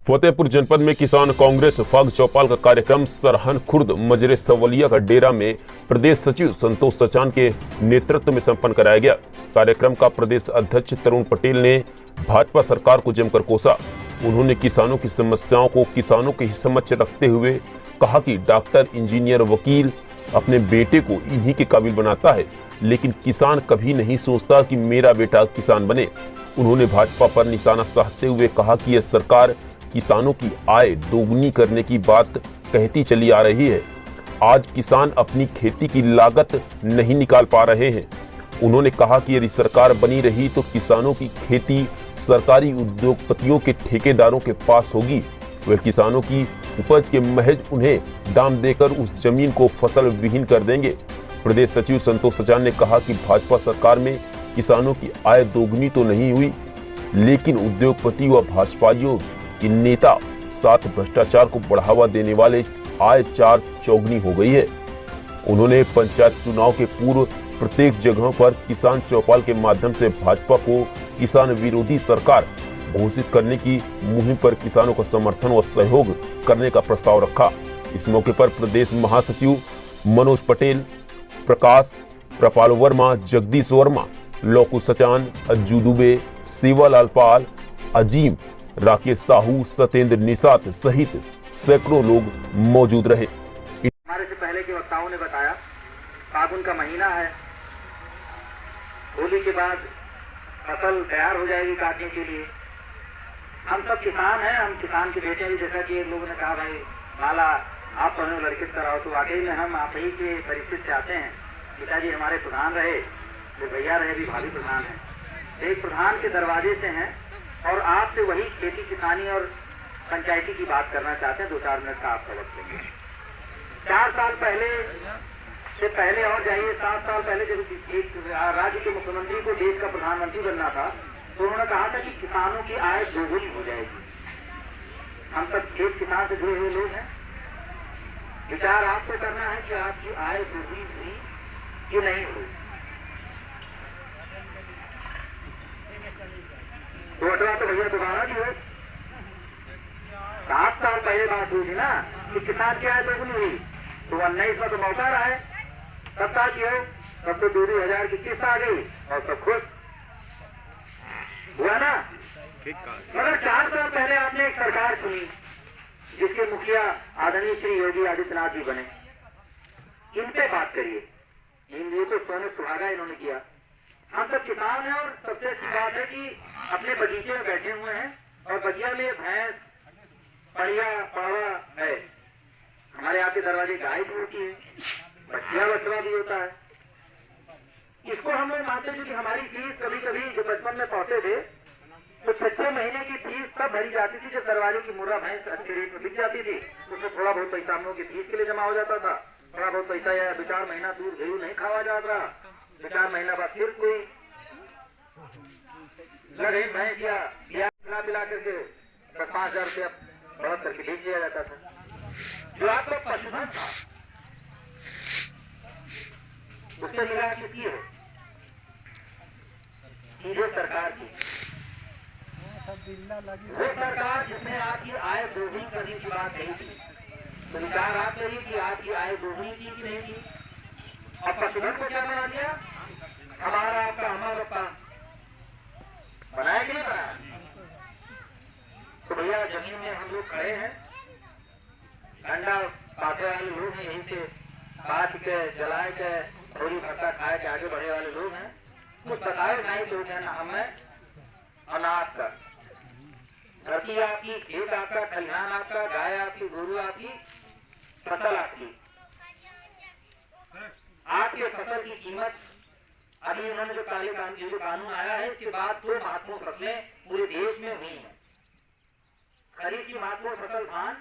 फतेहपुर जनपद में किसान कांग्रेस फाग चौपाल का कार्यक्रम सरहन खुर्द मजरे सवलिया का डेरा में प्रदेश सचिव संतोष सचान के नेतृत्व में संपन्न कराया गया। कार्यक्रम का प्रदेश अध्यक्ष तरुण पटेल ने भाजपा सरकार को जमकर कोसा। उन्होंने किसानों की समस्याओं को किसानों के समक्ष रखते हुए कहा कि डॉक्टर, इंजीनियर, वकील अपने बेटे को इन्हीं के काबिल बनाता है, लेकिन किसान कभी नहीं सोचता कि मेरा बेटा किसान बने। उन्होंने भाजपा पर निशाना साधते हुए कहा कि यह सरकार किसानों की आय दोगुनी करने की बात कहती चली आ रही है। आज किसान अपनी खेती की लागत नहीं निकाल पा रहे हैं। उन्होंने कहा कि यदि सरकार बनी रही तो किसानों की खेती सरकारी उद्योगपतियों के ठेकेदारों के पास होगी। वे किसानों की उपज के महज उन्हें दाम देकर उस जमीन को फसल विहीन कर देंगे। प्रदेश सचिव संतोष सचान ने कहा कि भाजपा सरकार में किसानों की आय दोगुनी तो नहीं हुई, लेकिन उद्योगपति व भाजपाइयों के नेता साथ भ्रष्टाचार को बढ़ावा देने वाले आय चार चौगुनी हो गई है। उन्होंने पंचायत चुनाव के पूर्व प्रत्येक जगह पर किसान चौपाल के माध्यम से भाजपा को किसान विरोधी सरकार घोषित करने की मुहिम पर किसानों का समर्थन व सहयोग करने का प्रस्ताव रखा। इस मौके पर प्रदेश महासचिव मनोज पटेल, प्रकाश, प्रपाल वर्मा, जगदीश वर्मा, लोकू सचान, अज्जू दुबे, सेवालाल पाल, अजीम, राकेश साहू, सत्येंद्र निषाद सहित सैकड़ों लोग मौजूद रहे। हमारे से पहले के वक्ताओं ने बताया, फागुन का महीना है, होली के बाद फसल तैयार हो जाएगी काटने के लिए। हम सब किसान हैं, हम किसान के बेटे हैं। जैसा कि लोगों ने कहा, भाई माला आप पढ़ो, लड़के कराओ, तो वाकई में हम आप ही के परिस्थिति से आते हैं। पिताजी हमारे प्रधान रहे, वो भैया रहे, भी भाभी प्रधान है। एक प्रधान के दरवाजे से हैं और आपसे वही खेती किसानी और पंचायती की बात करना चाहते हैं। 2-4 मिनट का आपका वक्त लेंगे। 4 साल पहले से पहले और जाइए 7 साल पहले, जब एक राज्य के मुख्यमंत्री को देश का प्रधानमंत्री बनना था, तो उन्होंने कहा था कि किसानों की आय दोगुनी हो जाएगी। हम सब खेत किसान से जुड़े हुए लोग हैं। विचार आपको करना है कि आपकी आय दोगुनी हुई कि नहीं हुई। तो भैया दोबारा भी हो। 7 साल पहले बात हुई थी ना कि किसान की आय दोगुनी हुई, तो 19 में तो मौका रहा है। तब तक की हो, तब तो 2-2 हजार की किस्त आ गई और सब खुश हुआ ना। मगर 4 साल पहले आपने एक सरकार चुनी जिसके मुखिया आदरणीय श्री योगी आदित्यनाथ जी बने। इन पे बात करिए। ये तो सोने सुहागा इन्होंने किया। हम सब किसान हैं और सबसे अच्छी बात है कि अपने बगीचे में बैठे हुए हैं और बगिया में भैंस, पड़िया, पड़वा है। हमारे आपके दरवाजे गाय भी होती है, बछड़ा भी होता है। इसको हम लोग मानते हैं कि हमारी फीस कभी कभी जो बचपन में पढ़ते थे, तो 6 महीने की फीस तब भरी जाती थी जब दरवाजे की मुर्रा भैंस अच्छे रेट में बिक जाती थी। उसमें थोड़ा बहुत पैसा हम लोग की फीस के लिए जमा हो जाता था। थोड़ा बहुत पैसा या 2-4 महीना दूध गेहूं नहीं खावा जाता। 2-4 महीना बाद फिर कोई लगे भैंस या पिला करके 10-5 हजार रुपया बढ़त करके भेज दिया जाता था। जो आपका पशुधन था उससे मिला किसकी है? सीधे सरकार की। वो सरकार जिसने आपकी आय दोगुनी करने की बात कही थी, तो विचार आप करिए कि आपकी आय दोगुनी की कि नहीं की। अब पशुधन को क्या बना दिया? हमारा आपका हमारा आपका बनाया कि नहीं बनाया? तो भैया जमीन में हम लोग खड़े हैं, अंडा पाते वाले लोग हैं, यहीं से काट के जलाए के थोड़ी भत्ता खाए के आगे बढ़े वाले लोग हैं। कुछ बताए नहीं तो कहना हमें अनाज का, धरती आपकी, खेत आपका, खलिहान आपका, गाय आपकी, गोरू आपकी, फसल आपकी। आपके फसल की कीमत अभी उन्होंने जो कानून आया है, इसके बाद 2 महत्वपूर्ण फसलें पूरे देश में हुई हैं। खरीफ की महत्वपूर्ण फसल धान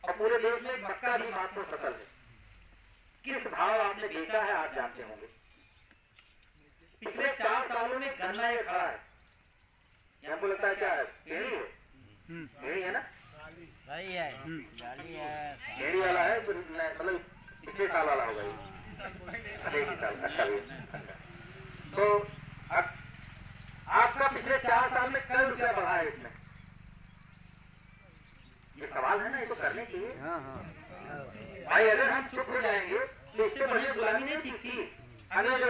और पूरे देश में मक्का भी महत्वपूर्ण फसल है। किस भाव आपने बेचा है आप जानते होंगे। पिछले 4 सालों में गन्ना ये खड़ा है, हमको लगता है क्या है, पेड़ी है, पेड़ी है ना, पेड़ी वाला है, मतलब पिछले साल वाला होगा ये। अच्छा भी। तो आपका पिछले 4 साल में कई रुपया बढ़ा है इसमें। सवाल है ना, ये तो करने चाहिए। भाई अगर हम चुप हो जाएंगे तो इससे बढ़िया गुलामी नहीं ठीक थी। अगर जो